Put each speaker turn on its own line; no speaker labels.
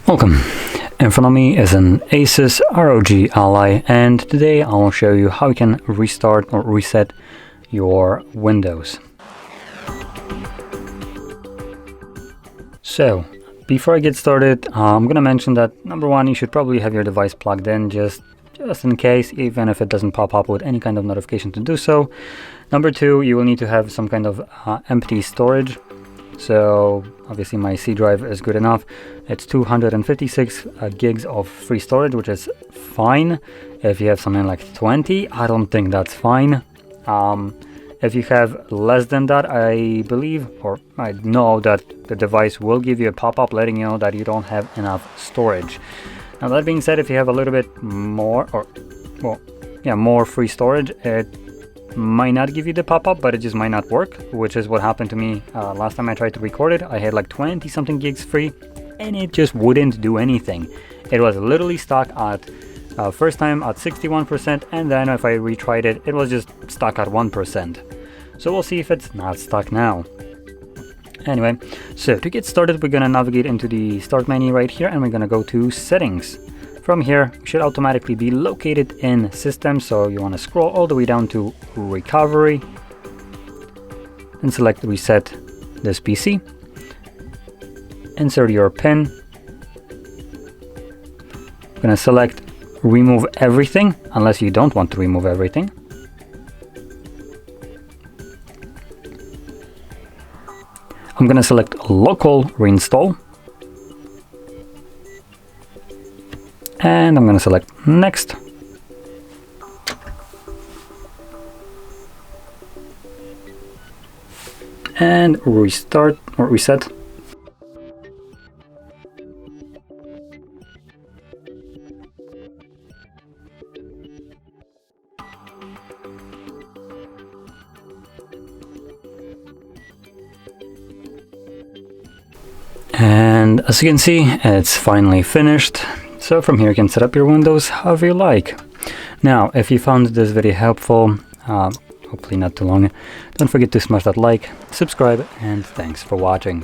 Welcome. In front of me is an ASUS ROG Ally, and today I will show you how you can restart or reset your Windows. So, before I get started, I'm going to mention that number one, you should probably have your device plugged in just in case, even if it doesn't pop up with any kind of notification to do so. Number two, you will need to have some kind of empty storage. So obviously my C drive is good enough. It's 256 gigs of free storage, which is fine. If you have something like 20, I don't think that's fine. If you have less than that, I believe, or I know that the device will give you a pop-up letting you know that you don't have enough storage. Now that being said, if you have a little bit more, more free storage, it might not give you the pop-up, but it just might not work, which is what happened to me last time I tried to record it. I had like 20 something gigs free and it just wouldn't do anything. It was literally stuck at first time at 61%, and then if I retried it, it was just stuck at 1%. So we'll see if it's not stuck now. Anyway, so to get started, we're gonna navigate into the start menu right here, and we're gonna go to settings. From here, it should automatically be located in System, so you want to scroll all the way down to Recovery and select Reset this PC. Insert your PIN. I'm going to select Remove Everything, unless you don't want to remove everything. I'm going to select Local Reinstall. And I'm going to select Next. And restart or reset. And as you can see, it's finally finished. So from here you can set up your Windows however you like. Now, if you found this video helpful, hopefully not too long, don't forget to smash that like, subscribe, and thanks for watching.